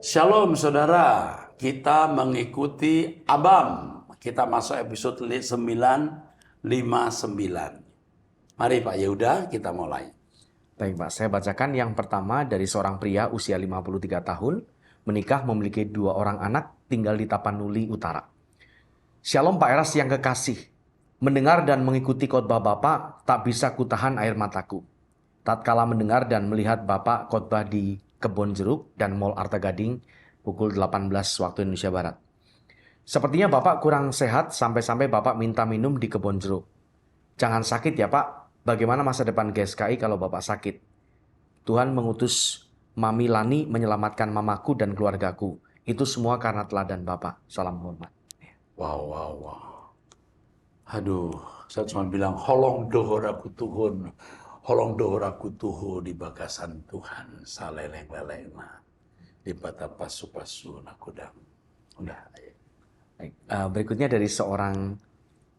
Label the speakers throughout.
Speaker 1: Shalom saudara, kita mengikuti Abam. Kita masuk episode 959. Mari Pak Yehuda, kita mulai.
Speaker 2: Baik Pak, saya bacakan yang pertama dari seorang pria usia 53 tahun, menikah memiliki 2 orang anak, tinggal di Tapanuli Utara. Shalom Pak Eras yang kekasih, mendengar dan mengikuti khotbah Bapak, tak bisa kutahan air mataku. Tatkala mendengar dan melihat Bapak khotbah di Kebon Jeruk dan Mall Arta Gading pukul 18 waktu Indonesia Barat. Sepertinya Bapak kurang sehat sampai-sampai Bapak minta minum di Kebon Jeruk. Jangan sakit ya Pak, bagaimana masa depan GSKI kalau Bapak sakit? Tuhan mengutus Mami Lani menyelamatkan mamaku dan keluargaku. Itu semua karena teladan Bapak. Salam hormat.
Speaker 1: Wow. Aduh, saya cuma bilang, holong dohoraku Tuhun. Holong dohoraku tuhu di bagasan Tuhan. Saleleng-lelengna. Di bata pasu-pasu nakudang. Udah.
Speaker 2: Baik, berikutnya dari seorang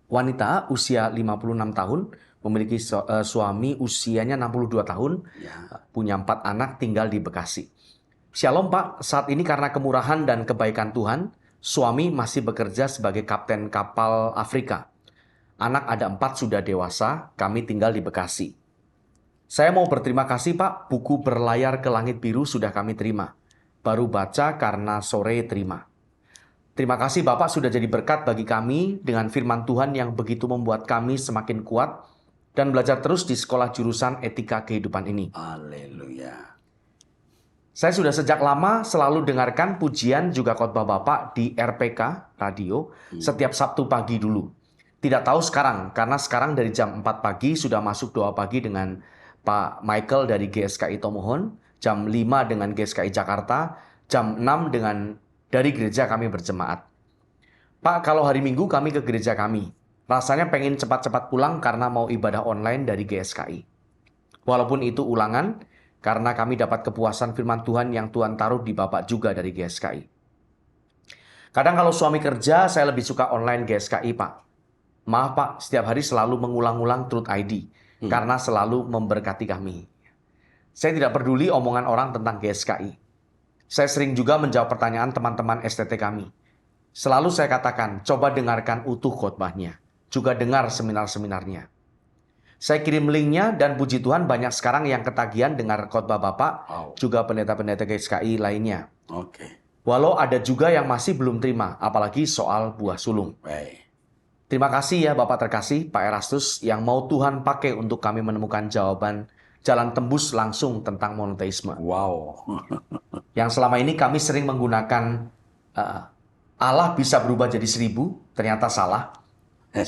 Speaker 2: wanita usia 56 tahun, memiliki suami usianya 62 tahun, punya 4 anak, tinggal di Bekasi. Shalom Pak, saat ini karena kemurahan dan kebaikan Tuhan, suami masih bekerja sebagai kapten kapal Afrika. Anak ada 4 sudah dewasa, kami tinggal di Bekasi. Saya mau berterima kasih Pak, buku Berlayar ke Langit Biru sudah kami terima. Baru baca karena sore terima. Terima kasih Bapak sudah jadi berkat bagi kami dengan firman Tuhan yang begitu membuat kami semakin kuat dan belajar terus di sekolah jurusan etika kehidupan ini.
Speaker 1: Haleluya.
Speaker 2: Saya sudah sejak lama selalu dengarkan pujian juga khotbah Bapak di RPK Radio setiap Sabtu pagi dulu. Tidak tahu sekarang, karena sekarang dari jam 4 pagi sudah masuk doa pagi dengan Pak Michael dari GSKI Tomohon, jam 5 dengan GSKI Jakarta, jam 6 dari gereja kami berjemaat. Pak, kalau hari Minggu kami ke gereja kami. Rasanya pengen cepat-cepat pulang karena mau ibadah online dari GSKI. Walaupun itu ulangan, karena kami dapat kepuasan firman Tuhan yang Tuhan taruh di Bapak juga dari GSKI. Kadang kalau suami kerja, saya lebih suka online GSKI, Pak. Maaf Pak, setiap hari selalu mengulang-ulang Truth ID, karena selalu memberkati kami. Saya tidak peduli omongan orang tentang GSKI. Saya sering juga menjawab pertanyaan teman-teman STT kami. Selalu saya katakan, coba dengarkan utuh khotbahnya. Juga dengar seminar-seminarnya. Saya kirim linknya dan puji Tuhan banyak sekarang yang ketagihan dengar khotbah Bapak, juga pendeta-pendeta GSKI lainnya. Walau ada juga yang masih belum terima, apalagi soal buah sulung. Terima kasih ya Bapak terkasih, Pak Erastus, yang mau Tuhan pakai untuk kami menemukan jawaban jalan tembus langsung tentang monoteisme. Yang selama ini kami sering menggunakan Allah bisa berubah jadi 1000, ternyata salah.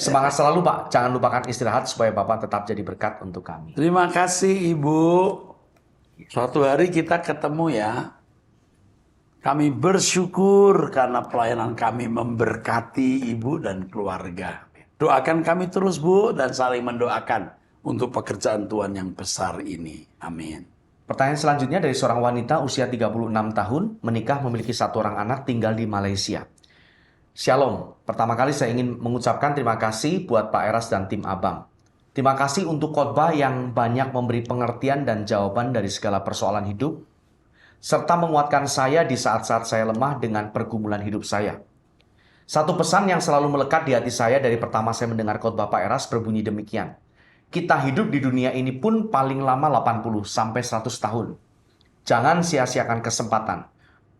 Speaker 2: Semangat selalu Pak, jangan lupakan istirahat supaya Bapak tetap jadi berkat untuk kami.
Speaker 1: Terima kasih Ibu. Suatu hari kita ketemu ya. Kami bersyukur karena pelayanan kami memberkati Ibu dan keluarga. Doakan kami terus Bu dan saling mendoakan untuk pekerjaan Tuhan yang besar ini. Amin.
Speaker 2: Pertanyaan selanjutnya dari seorang wanita usia 36 tahun, menikah memiliki 1 orang anak tinggal di Malaysia. Shalom, pertama kali saya ingin mengucapkan terima kasih buat Pak Eras dan tim Abang. Terima kasih untuk khotbah yang banyak memberi pengertian dan jawaban dari segala persoalan hidup, serta menguatkan saya di saat-saat saya lemah dengan pergumulan hidup saya. Satu pesan yang selalu melekat di hati saya dari pertama saya mendengar khotbah Pak Eras berbunyi demikian. Kita hidup di dunia ini pun paling lama 80 sampai 100 tahun. Jangan sia-siakan kesempatan.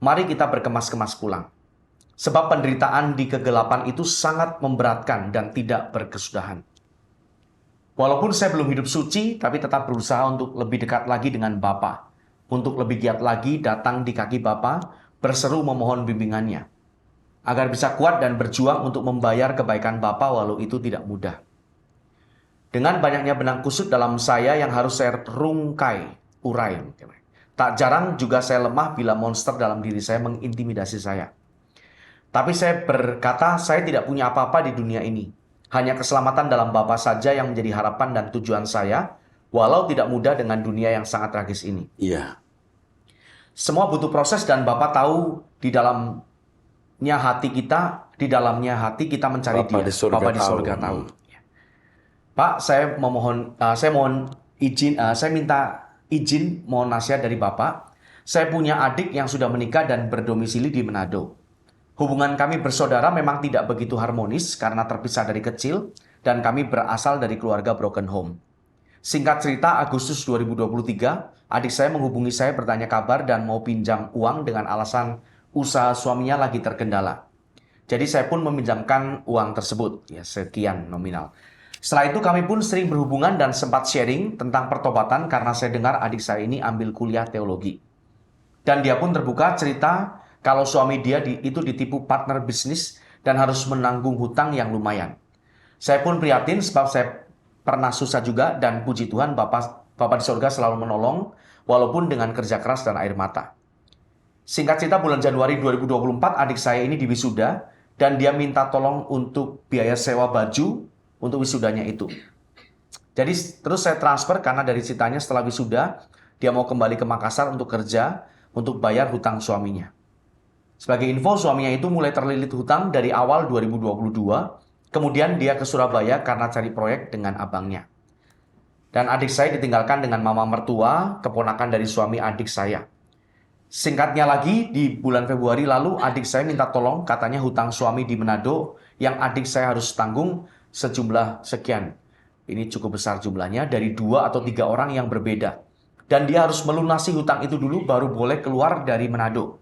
Speaker 2: Mari kita berkemas-kemas pulang. Sebab penderitaan di kegelapan itu sangat memberatkan dan tidak berkesudahan. Walaupun saya belum hidup suci, tapi tetap berusaha untuk lebih dekat lagi dengan Bapa. Untuk lebih giat lagi datang di kaki Bapa, berseru memohon bimbingannya. Agar bisa kuat dan berjuang untuk membayar kebaikan Bapa walau itu tidak mudah. Dengan banyaknya benang kusut dalam saya yang harus saya urai. Tak jarang juga saya lemah bila monster dalam diri saya mengintimidasi saya. Tapi saya berkata, saya tidak punya apa-apa di dunia ini. Hanya keselamatan dalam Bapa saja yang menjadi harapan dan tujuan saya, walau tidak mudah dengan dunia yang sangat tragis ini. Semua butuh proses dan Bapa tahu di dalamnya hati kita mencari
Speaker 1: Bapa
Speaker 2: Dia.
Speaker 1: di surga
Speaker 2: Bapa di surga tahu. Pak, saya minta izin mohon nasihat dari Bapak. Saya punya adik yang sudah menikah dan berdomisili di Manado. Hubungan kami bersaudara memang tidak begitu harmonis karena terpisah dari kecil dan kami berasal dari keluarga broken home. Singkat cerita, Agustus 2023, adik saya menghubungi saya bertanya kabar dan mau pinjam uang dengan alasan usaha suaminya lagi terkendala. Jadi saya pun meminjamkan uang tersebut, ya sekian nominal. Setelah itu kami pun sering berhubungan dan sempat sharing tentang pertobatan karena saya dengar adik saya ini ambil kuliah teologi. Dan dia pun terbuka cerita kalau suami dia itu ditipu partner bisnis dan harus menanggung hutang yang lumayan. Saya pun prihatin sebab saya pernah susah juga dan puji Tuhan Bapak di surga selalu menolong walaupun dengan kerja keras dan air mata. Singkat cerita bulan Januari 2024 adik saya ini diwisuda dan dia minta tolong untuk biaya sewa baju untuk wisudanya itu. Jadi terus saya transfer karena dari ceritanya setelah wisuda dia mau kembali ke Makassar untuk kerja untuk bayar hutang suaminya. Sebagai info suaminya itu mulai terlilit hutang dari awal 2022, kemudian dia ke Surabaya karena cari proyek dengan abangnya. Dan adik saya ditinggalkan dengan mama mertua, keponakan dari suami adik saya. Singkatnya lagi, di bulan Februari lalu adik saya minta tolong katanya hutang suami di Manado yang adik saya harus tanggung sejumlah sekian. Ini cukup besar jumlahnya dari 2 atau 3 orang yang berbeda. Dan dia harus melunasi hutang itu dulu baru boleh keluar dari Manado.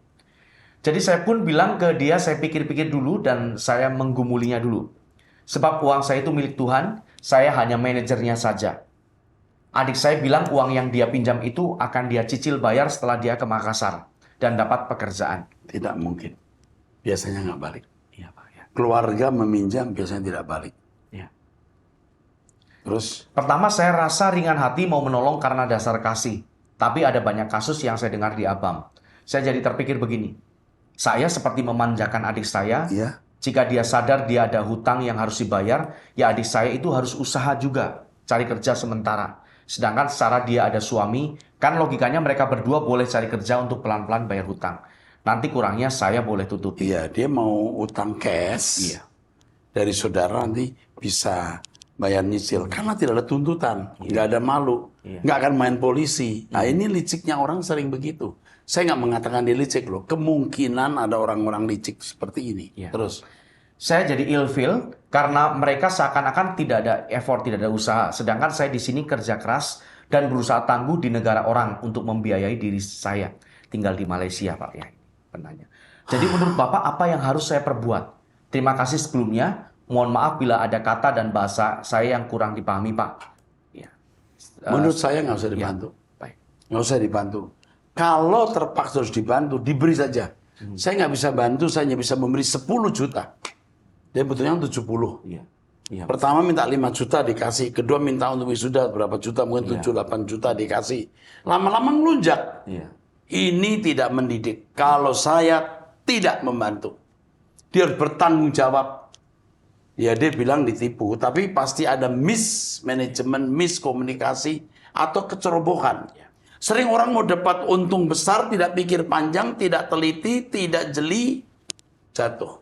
Speaker 2: Jadi saya pun bilang ke dia saya pikir-pikir dulu dan saya menggumulinya dulu. Sebab uang saya itu milik Tuhan, saya hanya manajernya saja. Adik saya bilang uang yang dia pinjam itu akan dia cicil bayar setelah dia ke Makassar dan dapat pekerjaan.
Speaker 1: Tidak mungkin. Biasanya nggak balik.
Speaker 2: Iya Pak. Ya.
Speaker 1: Keluarga meminjam biasanya tidak balik.
Speaker 2: Ya.
Speaker 1: Terus?
Speaker 2: Pertama saya rasa ringan hati mau menolong karena dasar kasih. Tapi ada banyak kasus yang saya dengar di Abam. Saya jadi terpikir begini. Saya seperti memanjakan adik saya.
Speaker 1: Iya.
Speaker 2: Jika dia sadar dia ada hutang yang harus dibayar, ya adik saya itu harus usaha juga. Cari kerja sementara. Sedangkan secara dia ada suami, kan logikanya mereka berdua boleh cari kerja untuk pelan-pelan bayar hutang. Nanti kurangnya saya boleh tutupi.
Speaker 1: Iya, dia mau utang cash.
Speaker 2: Iya.
Speaker 1: Dari saudara nanti bisa bayar nyicil. Karena tidak ada tuntutan. Nggak ada malu.
Speaker 2: Iya.
Speaker 1: Nggak akan main polisi. Nah ini liciknya orang sering begitu. Saya nggak mengatakan dia licik loh. Kemungkinan ada orang-orang licik seperti ini.
Speaker 2: Iya.
Speaker 1: Terus?
Speaker 2: Saya jadi ilfeel karena mereka seakan-akan tidak ada effort, tidak ada usaha. Sedangkan saya di sini kerja keras dan berusaha tangguh di negara orang untuk membiayai diri saya. Tinggal di Malaysia, Pak. Ya, penanya. Jadi menurut Bapak apa yang harus saya perbuat? Terima kasih sebelumnya. Mohon maaf bila ada kata dan bahasa saya yang kurang dipahami, Pak. Ya.
Speaker 1: Menurut saya nggak usah dibantu.
Speaker 2: Baik.
Speaker 1: Nggak usah dibantu. Kalau terpaksa harus dibantu, diberi saja. Saya nggak bisa bantu, saya hanya bisa memberi 10 juta. Dia butuhnya 70.
Speaker 2: Iya. Iya.
Speaker 1: Pertama minta 5 juta dikasih. Kedua minta untuk wisuda berapa juta, mungkin 7-8 juta dikasih. Lama-lama ngelunjak.
Speaker 2: Iya.
Speaker 1: Ini tidak mendidik. Kalau saya tidak membantu. Dia harus bertanggung jawab. Ya dia bilang ditipu. Tapi pasti ada mismanagement, miskomunikasi, atau kecerobohan. Sering orang mau dapat untung besar, tidak pikir panjang, tidak teliti, tidak jeli, jatuh.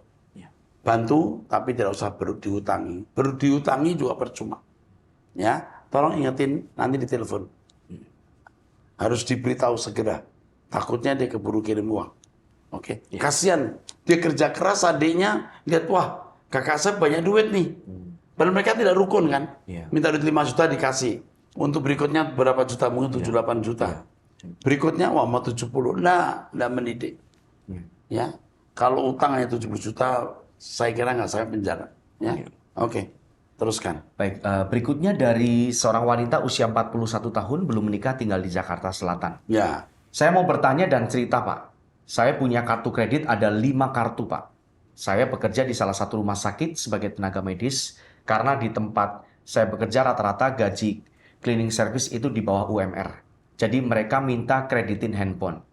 Speaker 1: Bantu, tapi tidak usah diutangi. Diutangi juga percuma. Ya, tolong ingetin nanti di telepon. Harus diberitahu segera. Takutnya dia keburu kirim uang. Oke.
Speaker 2: Ya.
Speaker 1: Kasihan. Dia kerja keras adiknya, lihat wah, kakak saya banyak duit nih. Padahal mereka tidak rukun kan?
Speaker 2: Ya.
Speaker 1: Minta duit 5 juta dikasih. Untuk berikutnya berapa juta? Mungkin 7-8 juta. Berikutnya wah mau 70. Nah, tidak mendidik. Ya. Kalau utang hanya 70 juta, saya kira nggak saya penjara. Ya, oke. Teruskan.
Speaker 2: Baik, berikutnya dari seorang wanita usia 41 tahun belum menikah tinggal di Jakarta Selatan.
Speaker 1: Ya.
Speaker 2: Saya mau bertanya dan cerita, Pak. Saya punya kartu kredit ada 5 kartu, Pak. Saya bekerja di salah satu rumah sakit sebagai tenaga medis karena di tempat saya bekerja rata-rata gaji cleaning service itu di bawah UMR. Jadi mereka minta kreditin handphone.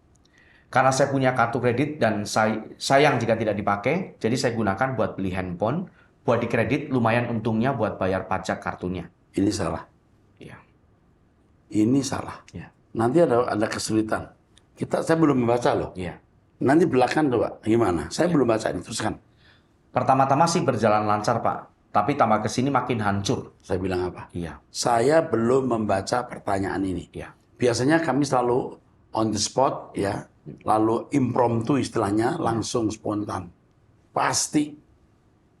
Speaker 2: Karena saya punya kartu kredit dan sayang jika tidak dipakai, jadi saya gunakan buat beli handphone, buat dikredit lumayan untungnya buat bayar pajak kartunya.
Speaker 1: Ini salah.
Speaker 2: Iya.
Speaker 1: Ini salah.
Speaker 2: Iya.
Speaker 1: Nanti ada kesulitan. Saya belum membaca loh.
Speaker 2: Iya.
Speaker 1: Nanti belakang coba gimana? Saya belum baca ini. Teruskan.
Speaker 2: Pertama-tama sih berjalan lancar, Pak. Tapi tambah ke sini makin hancur.
Speaker 1: Saya bilang apa?
Speaker 2: Iya.
Speaker 1: Saya belum membaca pertanyaan ini.
Speaker 2: Iya.
Speaker 1: Biasanya kami selalu on the spot ya, lalu impromptu istilahnya, langsung spontan. Pasti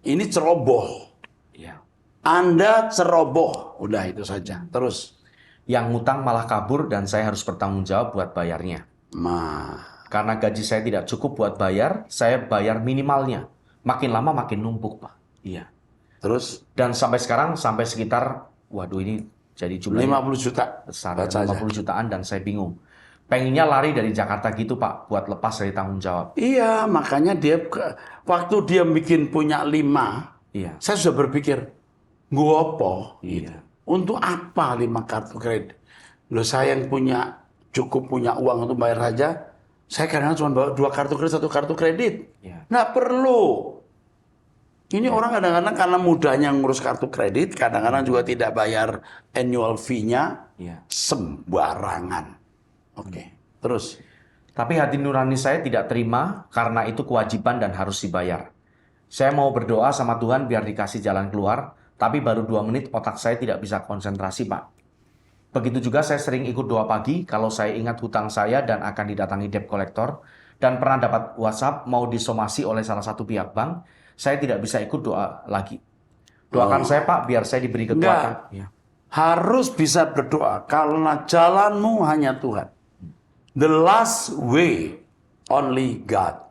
Speaker 1: ini ceroboh.
Speaker 2: Iya.
Speaker 1: Anda ceroboh, udah itu saja. Terus
Speaker 2: Yang ngutang malah kabur dan saya harus bertanggung jawab buat bayarnya. Karena gaji saya tidak cukup buat bayar, saya bayar minimalnya. Makin lama makin numpuk, Pak. Iya.
Speaker 1: terus
Speaker 2: Dan sampai sekarang sampai sekitar, waduh ini jadi jumlahnya
Speaker 1: 50 juta.
Speaker 2: besar,
Speaker 1: Baca aja.
Speaker 2: 50 jutaan dan saya bingung. Pengennya lari dari Jakarta gitu, Pak, buat lepas dari tanggung jawab.
Speaker 1: Iya, makanya waktu dia bikin punya 5,
Speaker 2: Iya.
Speaker 1: saya sudah berpikir, gue apa?
Speaker 2: Iya.
Speaker 1: Untuk apa 5 kartu kredit? Loh, saya yang cukup punya uang untuk bayar saja, saya kadang-kadang cuma bawa 2 kartu kredit, 1 kartu kredit.
Speaker 2: Iya.
Speaker 1: Nggak perlu. Ini orang kadang-kadang karena mudahnya ngurus kartu kredit, kadang-kadang juga tidak bayar annual fee-nya,
Speaker 2: Iya.
Speaker 1: sembarangan. Oke, terus.
Speaker 2: Tapi hati nurani saya tidak terima karena itu kewajiban dan harus dibayar. Saya mau berdoa sama Tuhan biar dikasih jalan keluar, tapi baru 2 menit otak saya tidak bisa konsentrasi, Pak. Begitu juga saya sering ikut doa pagi kalau saya ingat hutang saya dan akan didatangi debt collector, dan pernah dapat WhatsApp mau disomasi oleh salah satu pihak bank, saya tidak bisa ikut doa lagi. Doakan saya, Pak, biar saya diberi kekuatan.
Speaker 1: Enggak.
Speaker 2: Ya.
Speaker 1: Harus bisa berdoa karena jalanmu hanya Tuhan. The last way only God.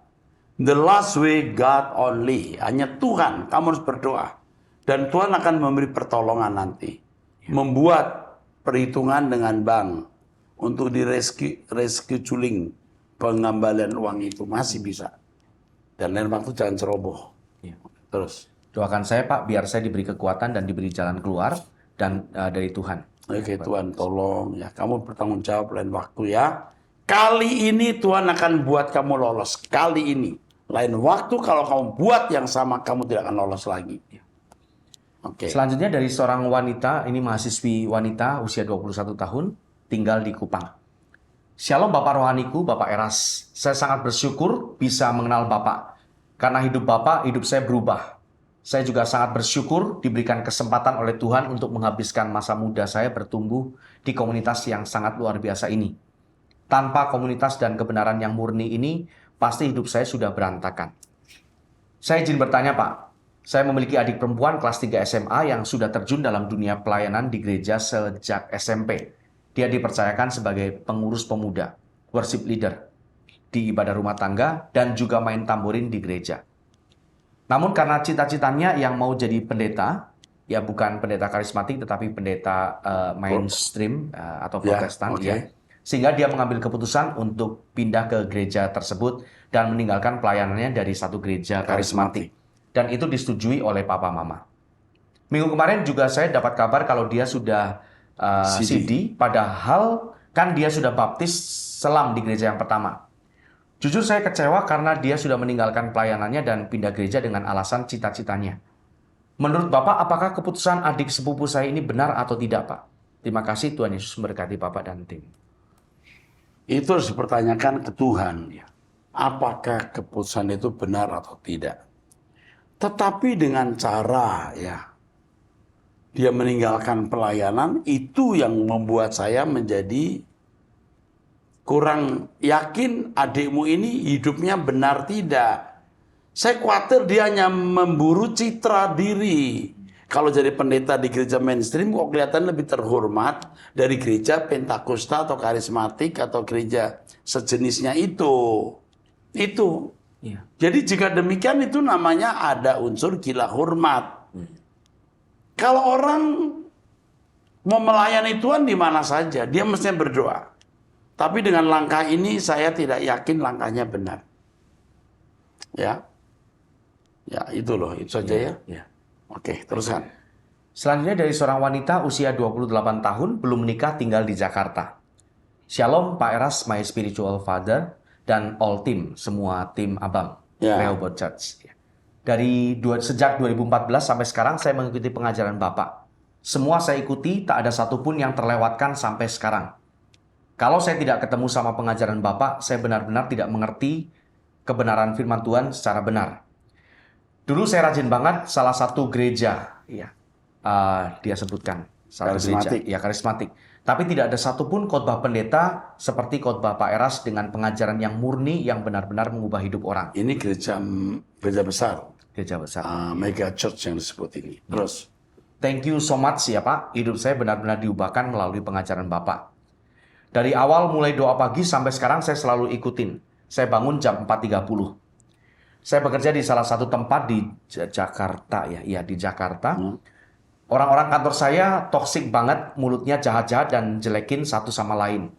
Speaker 1: The last way God only. Hanya Tuhan. Kamu harus berdoa. Dan Tuhan akan memberi pertolongan nanti. Membuat perhitungan dengan bank untuk di rescheduling pengembalian uang itu masih bisa. Dan lain waktu jangan ceroboh.
Speaker 2: Ya.
Speaker 1: Terus.
Speaker 2: Doakan saya, Pak, biar saya diberi kekuatan dan diberi jalan keluar dan dari Tuhan.
Speaker 1: Oke, Tuhan tolong ya. Kamu bertanggung jawab lain waktu ya. Kali ini Tuhan akan buat kamu lolos. Kali ini. Lain waktu kalau kamu buat yang sama, kamu tidak akan lolos lagi. Oke.
Speaker 2: Selanjutnya dari seorang wanita, ini mahasiswi wanita usia 21 tahun, tinggal di Kupang. Shalom Bapak rohaniku, Bapak Eras. Saya sangat bersyukur bisa mengenal Bapak. Karena hidup Bapak, hidup saya berubah. Saya juga sangat bersyukur diberikan kesempatan oleh Tuhan untuk menghabiskan masa muda saya bertumbuh di komunitas yang sangat luar biasa ini. Tanpa komunitas dan kebenaran yang murni ini, pasti hidup saya sudah berantakan. Saya izin bertanya, Pak. Saya memiliki adik perempuan kelas 3 SMA yang sudah terjun dalam dunia pelayanan di gereja sejak SMP. Dia dipercayakan sebagai pengurus pemuda, worship leader, di ibadah rumah tangga, dan juga main tamborin di gereja. Namun karena cita-citanya yang mau jadi pendeta, ya bukan pendeta karismatik tetapi pendeta mainstream atau protestan, ya, sehingga dia mengambil keputusan untuk pindah ke gereja tersebut dan meninggalkan pelayanannya dari satu gereja karismatik. Dan itu disetujui oleh papa mama. Minggu kemarin juga saya dapat kabar kalau dia sudah CD, padahal kan dia sudah baptis selam di gereja yang pertama. Jujur saya kecewa karena dia sudah meninggalkan pelayanannya dan pindah gereja dengan alasan cita-citanya. Menurut Bapak, apakah keputusan adik sepupu saya ini benar atau tidak, Pak? Terima kasih, Tuhan Yesus memberkati Bapak dan tim.
Speaker 1: Itu harus dipertanyakan ke Tuhan. Apakah keputusan itu benar atau tidak? Tetapi dengan cara dia meninggalkan pelayanan, itu yang membuat saya menjadi kurang yakin adikmu ini hidupnya benar tidak. Saya khawatir dia hanya memburu citra diri. Kalau jadi pendeta di gereja mainstream kok kelihatan lebih terhormat dari gereja Pentakosta atau karismatik atau gereja sejenisnya itu. Itu.
Speaker 2: Ya.
Speaker 1: Jadi jika demikian itu namanya ada unsur gila hormat. Kalau orang mau melayani Tuhan di mana saja, dia mestinya berdoa. Tapi dengan langkah ini saya tidak yakin langkahnya benar. Ya. Ya, itu loh, itu saja ya. Oke, teruskan.
Speaker 2: Selanjutnya dari seorang wanita usia 28 tahun belum menikah tinggal di Jakarta. Shalom Pak Eras, my spiritual father, dan all team, semua tim Abang, Rehoboth Church. Sejak 2014 sampai sekarang saya mengikuti pengajaran Bapak. Semua saya ikuti, tak ada satupun yang terlewatkan sampai sekarang. Kalau saya tidak ketemu sama pengajaran Bapak, saya benar-benar tidak mengerti kebenaran firman Tuhan secara benar. Dulu saya rajin banget salah satu gereja, dia sebutkan, salah satu gereja, karismatik. Tapi tidak ada satupun khotbah pendeta seperti khotbah Pak Eras dengan pengajaran yang murni yang benar-benar mengubah hidup orang.
Speaker 1: Ini gereja besar,
Speaker 2: Gereja besar.
Speaker 1: mega church yang disebut ini. Terus,
Speaker 2: Thank you so much ya Pak. Hidup saya benar-benar diubahkan melalui pengajaran Bapak. Dari awal mulai doa pagi sampai sekarang saya selalu ikutin. Saya bangun jam 4.30. Saya bekerja di salah satu tempat di Jakarta ya, iya di Jakarta. Orang-orang kantor saya toksik banget, mulutnya jahat-jahat dan jelekin satu sama lain.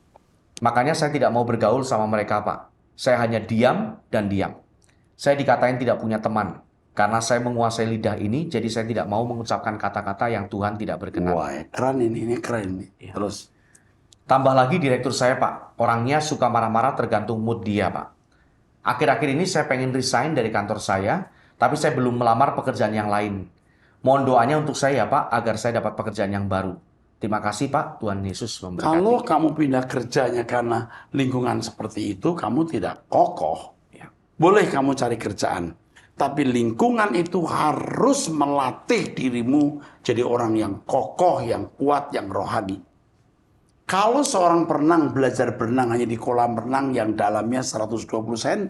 Speaker 2: Makanya saya tidak mau bergaul sama mereka, Pak. Saya hanya diam dan diam. Saya dikatain tidak punya teman. Karena saya menguasai lidah ini, jadi saya tidak mau mengucapkan kata-kata yang Tuhan tidak berkenan.
Speaker 1: wah, keren ini keren nih. Terus,
Speaker 2: Tambah lagi direktur saya, Pak. Orangnya suka marah-marah tergantung mood dia, Pak. Akhir-akhir ini saya pengen resign dari kantor saya, tapi saya belum melamar pekerjaan yang lain. Mohon doanya untuk saya, Pak, agar saya dapat pekerjaan yang baru. Terima kasih, Pak. Tuhan Yesus memberkati.
Speaker 1: kalau kamu pindah kerjanya karena lingkungan seperti itu, kamu tidak kokoh.
Speaker 2: Ya.
Speaker 1: Boleh kamu cari kerjaan, tapi lingkungan itu harus melatih dirimu jadi orang yang kokoh, yang kuat, yang rohani. Kalau seorang perenang belajar berenang hanya di kolam renang yang dalamnya 120 cm,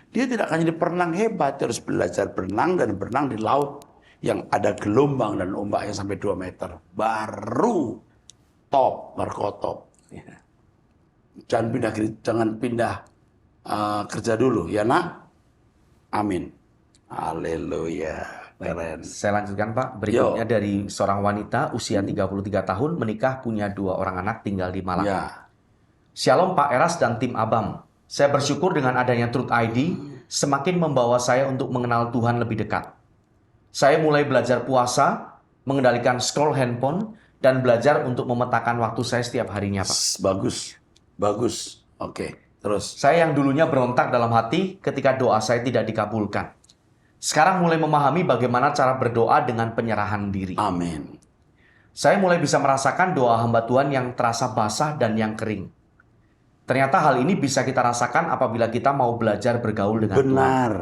Speaker 1: dia tidak akan jadi perenang hebat. Dia harus belajar berenang dan berenang di laut yang ada gelombang dan ombaknya sampai 2 meter. Baru top. Jangan pindah kerja dulu, ya nak? Amin. Haleluya. Keren.
Speaker 2: Saya lanjutkan, Pak. Berikutnya dari seorang wanita usia 33 tahun, menikah, punya 2 orang anak, tinggal di Malang.
Speaker 1: Ya.
Speaker 2: Shalom Pak Eras dan tim Abam. Saya bersyukur dengan adanya Truth ID, semakin membawa saya untuk mengenal Tuhan lebih dekat. Saya mulai belajar puasa, mengendalikan scroll handphone, dan belajar untuk memetakan waktu saya setiap harinya, Pak.
Speaker 1: Bagus. Oke. Terus.
Speaker 2: Saya yang dulunya berontak dalam hati ketika doa saya tidak dikabulkan. Sekarang mulai memahami bagaimana cara berdoa dengan penyerahan diri.
Speaker 1: Amin.
Speaker 2: Saya mulai bisa merasakan doa hamba Tuhan yang terasa basah dan yang kering. Ternyata hal ini bisa kita rasakan apabila kita mau belajar bergaul dengan Tuhan.
Speaker 1: Benar.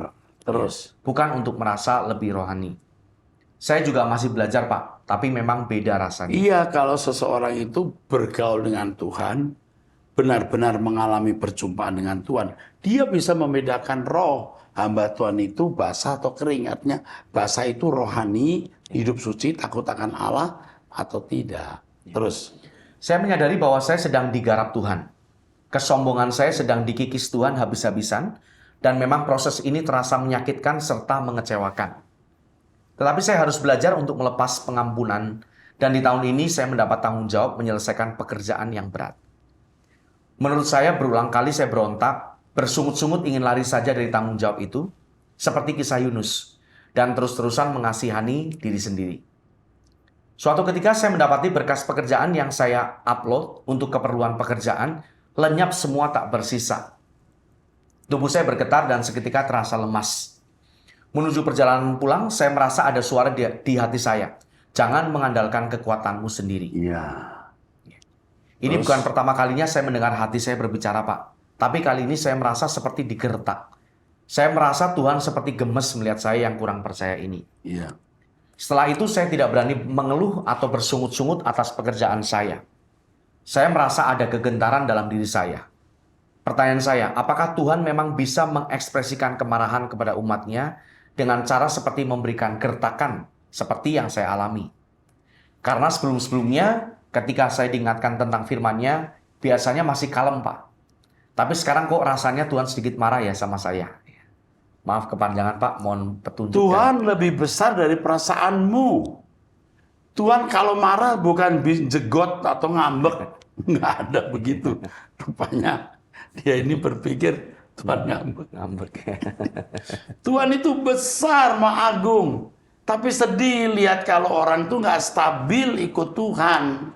Speaker 1: Terus.
Speaker 2: Bukan untuk merasa lebih rohani. Saya juga masih belajar, Pak. Tapi memang beda rasanya.
Speaker 1: Iya, kalau seseorang itu bergaul dengan Tuhan, benar-benar mengalami perjumpaan dengan Tuhan, dia bisa membedakan roh. Hamba Tuhan itu basah atau kering. Artinya basah itu rohani, hidup suci, takut akan Allah, atau tidak. Terus.
Speaker 2: Saya menyadari bahwa saya sedang digarap Tuhan. Kesombongan saya sedang dikikis Tuhan habis-habisan. Dan memang proses ini terasa menyakitkan serta mengecewakan. Tetapi saya harus belajar untuk melepas pengampunan. Dan di tahun ini saya mendapat tanggung jawab menyelesaikan pekerjaan yang berat. Menurut saya berulang kali saya berontak, bersungut-sungut ingin lari saja dari tanggung jawab itu, seperti kisah Yunus, dan terus-terusan mengasihani diri sendiri. Suatu ketika saya mendapati berkas pekerjaan yang saya upload untuk keperluan pekerjaan, lenyap semua tak bersisa. Tubuh saya bergetar dan seketika terasa lemas. Menuju perjalanan pulang, saya merasa ada suara di hati saya. Jangan mengandalkan kekuatanmu sendiri.
Speaker 1: Iya.
Speaker 2: Ini bukan pertama kalinya saya mendengar hati saya berbicara, Pak. Tapi kali ini saya merasa seperti digertak. Saya merasa Tuhan seperti gemes melihat saya yang kurang percaya ini.
Speaker 1: Iya.
Speaker 2: Setelah itu saya tidak berani mengeluh atau bersungut-sungut atas pekerjaan saya. Saya merasa ada kegentaran dalam diri saya. Pertanyaan saya, apakah Tuhan memang bisa mengekspresikan kemarahan kepada umatnya dengan cara seperti memberikan gertakan seperti yang saya alami? Karena sebelum-sebelumnya ketika saya diingatkan tentang firman-Nya, biasanya masih kalem, Pak. Tapi sekarang kok rasanya Tuhan sedikit marah ya sama saya. Maaf kepanjangan, Pak, mohon petunjuk.
Speaker 1: Tuhan lebih besar dari perasaanmu. Tuhan kalau marah bukan jegot atau ngambek. Nggak ada begitu. Rupanya dia ini berpikir Tuhan ngambek. Tuhan itu besar, Maha Agung. Tapi sedih lihat kalau orang itu nggak stabil ikut Tuhan.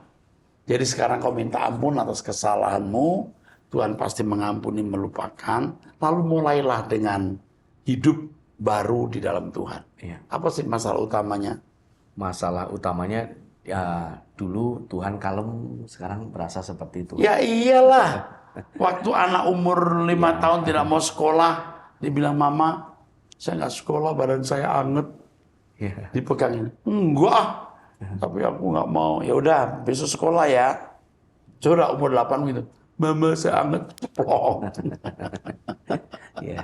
Speaker 1: Jadi sekarang kau minta ampun atas kesalahanmu. Tuhan pasti mengampuni, melupakan. Lalu mulailah dengan hidup baru di dalam Tuhan.
Speaker 2: Iya.
Speaker 1: Apa sih masalah utamanya?
Speaker 2: Masalah utamanya, ya dulu Tuhan kalem, sekarang berasa seperti itu.
Speaker 1: Ya iyalah. Waktu anak umur 5 tahun tidak mau sekolah, dia bilang, Mama, saya nggak sekolah, badan saya anget.
Speaker 2: Ya.
Speaker 1: Dipegangin. Enggak, tapi aku nggak mau. Ya udah, besok sekolah ya. Coba umur 8 gitu. Mama saya anget, ceplok.
Speaker 2: Iya.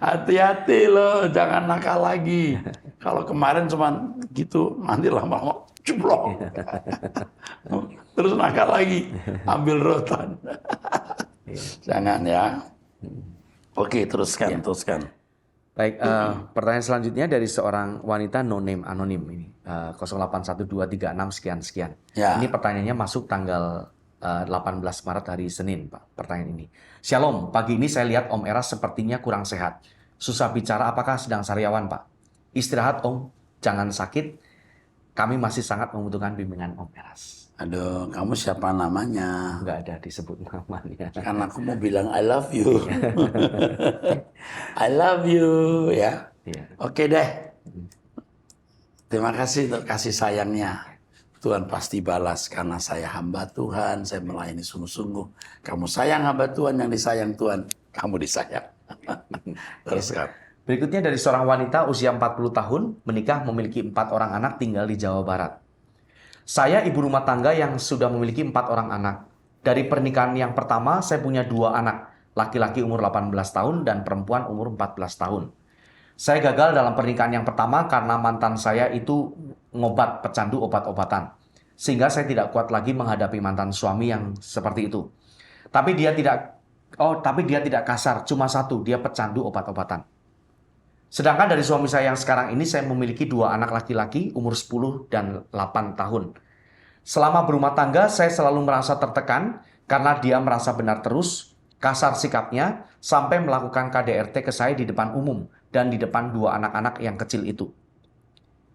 Speaker 1: Hati-hati loh, jangan nakal lagi. Kalau kemarin cuman gitu, nanti lama-lama ceplok. Terus nakal lagi, ambil rotan. Jangan ya. Oke, teruskan, teruskan.
Speaker 2: Baik, pertanyaan selanjutnya dari seorang wanita no name anonim ini. 081236 sekian-sekian.
Speaker 1: Ya.
Speaker 2: Ini pertanyaannya masuk tanggal 18 Maret hari Senin, Pak. Pertanyaan ini. Shalom, pagi ini saya lihat Om Eras sepertinya kurang sehat. Susah bicara, apakah sedang sariawan, Pak? Istirahat, Om. Jangan sakit. Kami masih sangat membutuhkan bimbingan Om Eras.
Speaker 1: Aduh, kamu siapa namanya?
Speaker 2: Nggak ada disebut namanya.
Speaker 1: Kan aku mau bilang I love you. I love you, ya.
Speaker 2: Iya.
Speaker 1: Oke deh. Terima kasih untuk kasih sayangnya. Tuhan pasti balas karena saya hamba Tuhan, saya melayani sungguh-sungguh. Kamu sayang hamba Tuhan, yang disayang Tuhan, kamu disayang. Terus kan.
Speaker 2: Berikutnya dari seorang wanita usia 40 tahun, menikah memiliki 4 orang anak tinggal di Jawa Barat. Saya ibu rumah tangga yang sudah memiliki 4 orang anak. Dari pernikahan yang pertama, saya punya 2 anak, laki-laki umur 18 tahun dan perempuan umur 14 tahun. Saya gagal dalam pernikahan yang pertama karena mantan saya itu ngobat pecandu obat-obatan. Sehingga saya tidak kuat lagi menghadapi mantan suami yang seperti itu. Tapi dia tidak kasar, cuma satu, dia pecandu obat-obatan. Sedangkan dari suami saya yang sekarang ini saya memiliki 2 anak laki-laki umur 10 dan 8 tahun. Selama berumah tangga saya selalu merasa tertekan karena dia merasa benar terus, kasar sikapnya, sampai melakukan KDRT ke saya di depan umum dan di depan 2 anak-anak yang kecil itu.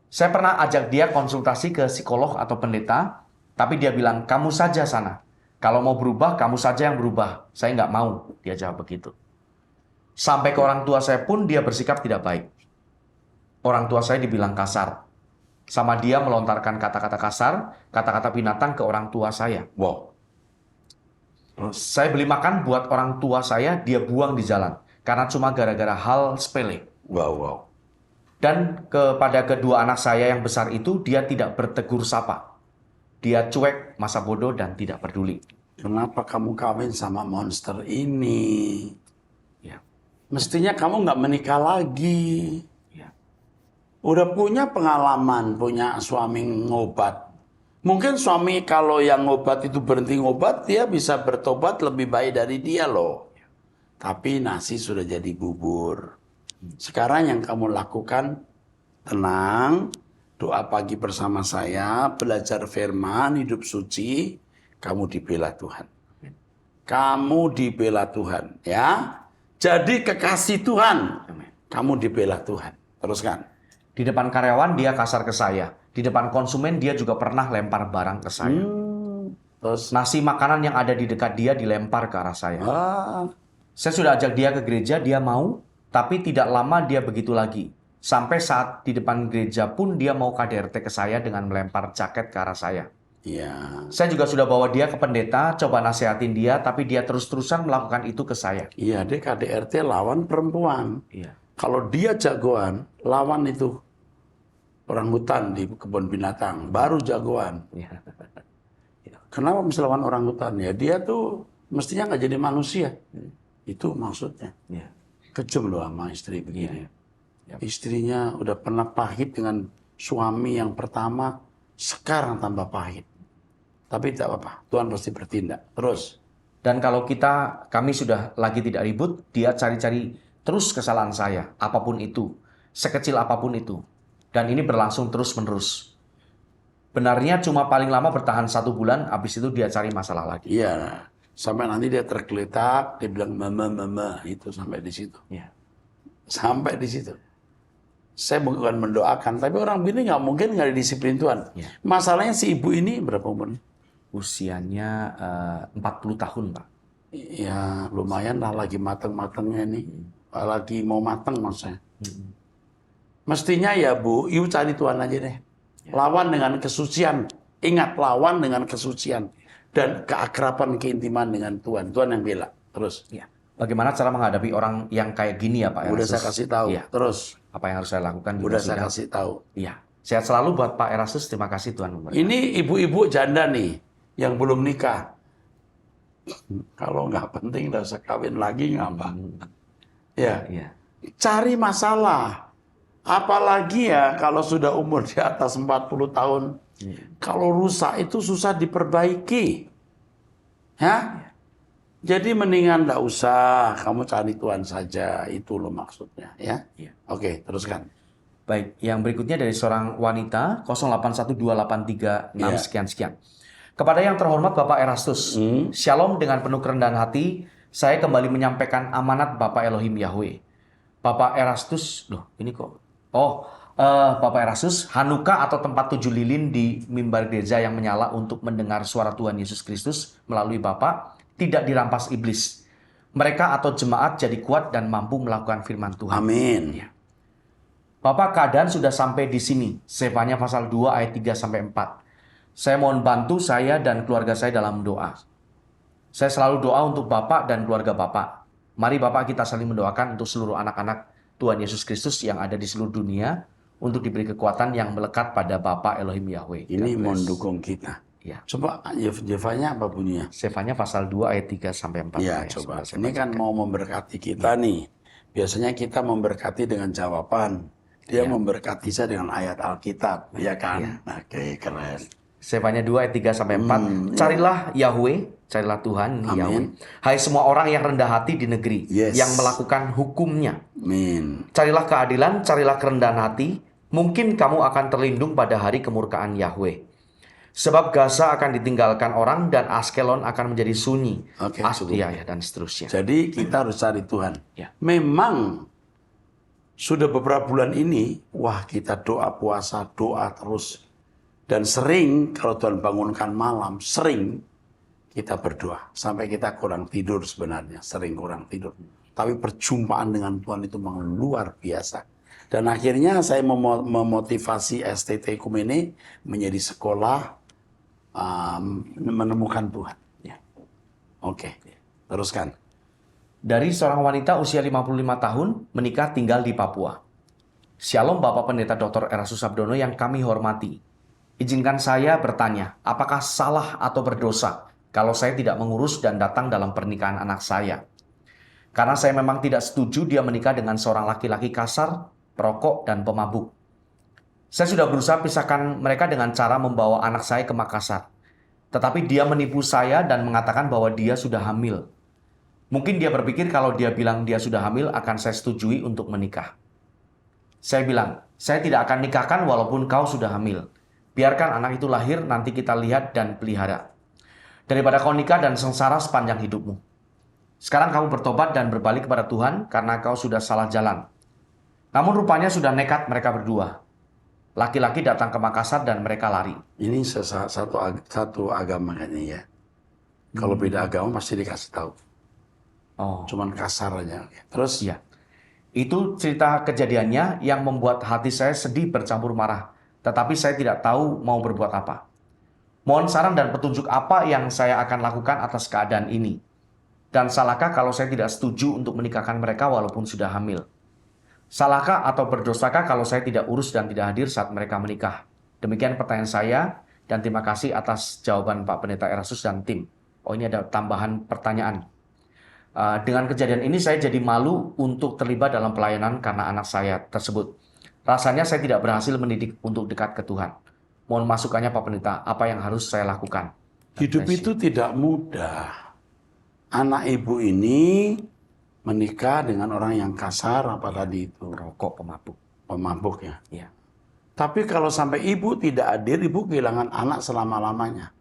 Speaker 2: Saya pernah ajak dia konsultasi ke psikolog atau pendeta, tapi dia bilang, kamu saja sana. Kalau mau berubah, kamu saja yang berubah. Saya nggak mau, dia jawab begitu. Sampai ke orang tua saya pun dia bersikap tidak baik. Orang tua saya dibilang kasar. Sama dia melontarkan kata-kata kasar, kata-kata binatang ke orang tua saya.
Speaker 1: Wow.
Speaker 2: Saya beli makan buat orang tua saya, dia buang di jalan. Karena cuma gara-gara hal sepele.
Speaker 1: Wow.
Speaker 2: Dan kepada kedua anak saya yang besar itu, dia tidak bertegur sapa. Dia cuek, masa bodoh, dan tidak peduli.
Speaker 1: Kenapa kamu kawin sama monster ini?
Speaker 2: Ya.
Speaker 1: Mestinya kamu nggak menikah lagi.
Speaker 2: Ya.
Speaker 1: Udah punya pengalaman, punya suami ngobat. Mungkin suami kalau yang ngobat itu berhenti ngobat, dia bisa bertobat lebih baik dari dia loh. Tapi nasi sudah jadi bubur. Sekarang yang kamu lakukan, tenang, doa pagi bersama saya, belajar firman, hidup suci, kamu dibela Tuhan. Kamu dibela Tuhan, ya. Jadi kekasih Tuhan, kamu dibela Tuhan. Teruskan.
Speaker 2: Di depan karyawan dia kasar ke saya. Di depan konsumen dia juga pernah lempar barang ke saya.
Speaker 1: Terus,
Speaker 2: Nasi makanan yang ada di dekat dia dilempar ke arah saya.
Speaker 1: ah,
Speaker 2: Saya sudah ajak dia ke gereja, dia mau, tapi tidak lama dia begitu lagi. Sampai saat di depan gereja pun dia mau KDRT ke saya dengan melempar jaket ke arah saya.
Speaker 1: ya,
Speaker 2: Saya juga sudah bawa dia ke pendeta, coba nasihatin dia, tapi dia terus-terusan melakukan itu ke saya.
Speaker 1: iya deh KDRT lawan perempuan.
Speaker 2: Iya.
Speaker 1: Kalau dia jagoan, lawan itu orang hutan di kebun binatang, baru jagoan.
Speaker 2: Iya.
Speaker 1: Kenapa mesti lawan orang hutan? Ya dia tuh mestinya nggak jadi manusia. Itu maksudnya.
Speaker 2: Iya.
Speaker 1: Kejam loh sama istri begini.
Speaker 2: Ya.
Speaker 1: Istrinya udah pernah pahit dengan suami yang pertama, sekarang tambah pahit. Tapi tidak apa-apa, Tuhan pasti bertindak. Terus.
Speaker 2: Dan kalau kami sudah lagi tidak ribut, dia cari-cari terus kesalahan saya, apapun itu, sekecil apapun itu. Dan ini berlangsung terus-menerus. Benarnya cuma paling lama bertahan 1 bulan, habis itu dia cari masalah lagi.
Speaker 1: Iya, sampai nanti dia tergeletak, dia bilang mama, itu sampai di situ.
Speaker 2: Iya.
Speaker 1: Sampai di situ. Saya bukan mendoakan, tapi orang begini nggak mungkin nggak disiplin Tuhan.
Speaker 2: Ya.
Speaker 1: Masalahnya si ibu ini berapa umurnya?
Speaker 2: Usianya 40 tahun, Pak.
Speaker 1: Ya lumayan lah, lagi mateng-matengnya nih. Lagi mau mateng maksudnya. Mestinya ya Bu, ibu cari Tuhan aja deh. Lawan dengan kesucian. Ingat, lawan dengan kesucian. Dan keakraban, keintiman dengan Tuhan. Tuhan yang bela. Terus.
Speaker 2: Ya. Bagaimana cara menghadapi orang yang kayak gini ya Pak
Speaker 1: Udah
Speaker 2: Erasus?
Speaker 1: saya kasih tahu.
Speaker 2: Iya.
Speaker 1: Terus.
Speaker 2: Apa yang harus saya lakukan?
Speaker 1: Udah saya
Speaker 2: sudah.
Speaker 1: kasih tahu.
Speaker 2: Iya. Sehat selalu buat Pak Erasus. Terima kasih Tuhan memberkati.
Speaker 1: Ini ibu-ibu janda nih. yang belum nikah. Kalau nggak penting, nggak usah kawin lagi, ngapa? Ya,
Speaker 2: Iya.
Speaker 1: cari masalah. Apalagi ya kalau sudah umur di atas 40 tahun. Kalau rusak itu susah diperbaiki. Ya? Jadi mendingan nggak usah, kamu cari Tuhan saja. Itu loh maksudnya. Ya?
Speaker 2: Iya.
Speaker 1: Oke, teruskan.
Speaker 2: Baik, yang berikutnya dari seorang wanita 081283
Speaker 1: Iya.
Speaker 2: sekian-sekian. Kepada yang terhormat Bapak Erastus, Shalom dengan penuh kerendahan hati, saya kembali menyampaikan amanat Bapak Elohim Yahweh. Bapak Erastus, loh ini kok, Bapak Erastus, Hanukkah atau tempat 7 lilin di mimbar gereja yang menyala untuk mendengar suara Tuhan Yesus Kristus melalui Bapak, tidak dirampas iblis. Mereka atau jemaat jadi kuat dan mampu melakukan firman Tuhan.
Speaker 1: Amin.
Speaker 2: Bapak, keadaan sudah sampai di sini. Sefanya pasal 2 ayat 3 sampai 4. Saya mohon bantu saya dan keluarga saya dalam doa. Saya selalu doa untuk Bapak dan keluarga Bapak. Mari Bapak kita saling mendoakan untuk seluruh anak-anak Tuhan Yesus Kristus yang ada di seluruh dunia untuk diberi kekuatan yang melekat pada Bapak Elohim Yahweh.
Speaker 1: Ini mendukung kita.
Speaker 2: Ya.
Speaker 1: Coba Yevanya apa bunyinya?
Speaker 2: Sefanya pasal 2 ayat 3 sampai 4.
Speaker 1: Ya, coba. Ini kan mau memberkati kita nih. Biasanya kita memberkati dengan jawaban. Dia memberkati saya dengan ayat Alkitab, ya kan? Oke, keren.
Speaker 2: Sefanya 2 ayat 3 sampai 4. Carilah Yahweh, carilah Tuhan,
Speaker 1: Amin.
Speaker 2: Yahweh. Hai semua orang yang rendah hati di negeri,
Speaker 1: Yes.
Speaker 2: yang melakukan hukumnya.
Speaker 1: Amin.
Speaker 2: Carilah keadilan, carilah kerendahan hati. Mungkin kamu akan terlindung pada hari kemurkaan Yahweh. Sebab Gaza akan ditinggalkan orang dan Askelon akan menjadi sunyi.
Speaker 1: Oke,
Speaker 2: Astia ya, dan seterusnya.
Speaker 1: Jadi kita harus cari Tuhan.
Speaker 2: Ya.
Speaker 1: Memang sudah beberapa bulan ini, wah kita doa puasa, doa terus. Dan sering kalau Tuhan bangunkan malam, sering kita berdoa. Sampai kita kurang tidur sebenarnya, sering kurang tidur. Tapi perjumpaan dengan Tuhan itu memang luar biasa. Dan akhirnya saya memotivasi STT Kumene menjadi sekolah menemukan Tuhan. Ya. Oke, teruskan.
Speaker 2: Dari seorang wanita usia 55 tahun, menikah tinggal di Papua. Shalom Bapak Pendeta Dr. Erastus Abdono yang kami hormati. Izinkan saya bertanya, apakah salah atau berdosa kalau saya tidak mengurus dan datang dalam pernikahan anak saya? Karena saya memang tidak setuju dia menikah dengan seorang laki-laki kasar, perokok, dan pemabuk. Saya sudah berusaha pisahkan mereka dengan cara membawa anak saya ke Makassar. Tetapi dia menipu saya dan mengatakan bahwa dia sudah hamil. Mungkin dia berpikir kalau dia bilang dia sudah hamil akan saya setujui untuk menikah. Saya bilang, saya tidak akan nikahkan walaupun kau sudah hamil. Biarkan anak itu lahir, nanti kita lihat dan pelihara. Daripada kau nikah dan sengsara sepanjang hidupmu. Sekarang kamu bertobat dan berbalik kepada Tuhan karena kau sudah salah jalan. Namun rupanya sudah nekat mereka berdua. Laki-laki datang ke Makassar dan mereka lari.
Speaker 1: Ini satu agama kayaknya ya. Kalau beda agama pasti dikasih tahu.
Speaker 2: Oh,
Speaker 1: Cuman kasar aja. Terus?
Speaker 2: iya. Itu cerita kejadiannya yang membuat hati saya sedih bercampur marah. Tetapi saya tidak tahu mau berbuat apa. Mohon saran dan petunjuk apa yang saya akan lakukan atas keadaan ini. Dan salahkah kalau saya tidak setuju untuk menikahkan mereka walaupun sudah hamil? Salahkah atau berdosakah kalau saya tidak urus dan tidak hadir saat mereka menikah? Demikian pertanyaan saya dan terima kasih atas jawaban Pak Pendeta Erastus dan tim. Oh, ini ada tambahan pertanyaan. Dengan kejadian ini saya jadi malu untuk terlibat dalam pelayanan karena anak saya tersebut. Rasanya saya tidak berhasil mendidik untuk dekat ke Tuhan. Mohon masukannya Pak Pendeta, apa yang harus saya lakukan?
Speaker 1: Hidup itu tidak mudah. Anak ibu ini menikah dengan orang yang kasar, apa tadi itu?
Speaker 2: Rokok, pemabuk.
Speaker 1: Pemabuk ya.
Speaker 2: Ya.
Speaker 1: Tapi kalau sampai ibu tidak hadir, ibu kehilangan anak selama-lamanya.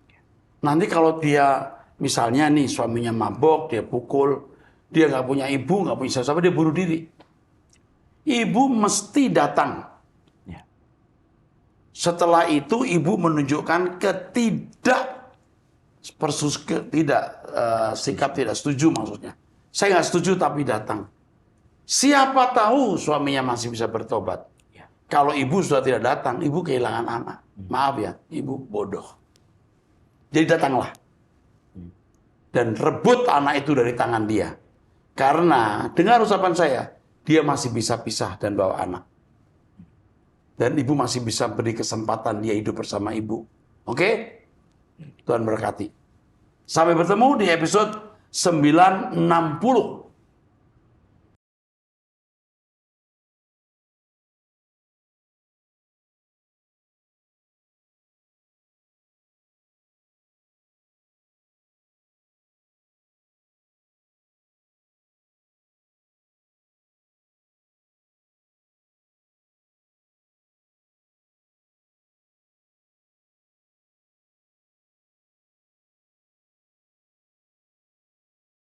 Speaker 1: Nanti kalau dia, misalnya nih suaminya mabok, dia pukul, dia nggak punya ibu, nggak punya siapa-siapa, dia bunuh diri. Ibu mesti datang.
Speaker 2: Ya.
Speaker 1: Setelah itu ibu menunjukkan sikap tidak setuju maksudnya. Saya nggak setuju tapi datang. Siapa tahu suaminya masih bisa bertobat.
Speaker 2: Ya.
Speaker 1: Kalau ibu sudah tidak datang, ibu kehilangan anak. Maaf ya, ibu bodoh. Jadi datanglah. Dan rebut anak itu dari tangan dia. Karena dengar ucapan saya, dia masih bisa pisah dan bawa anak. Dan ibu masih bisa beri kesempatan dia hidup bersama ibu. Oke? Tuhan berkati. Sampai bertemu di episode 960.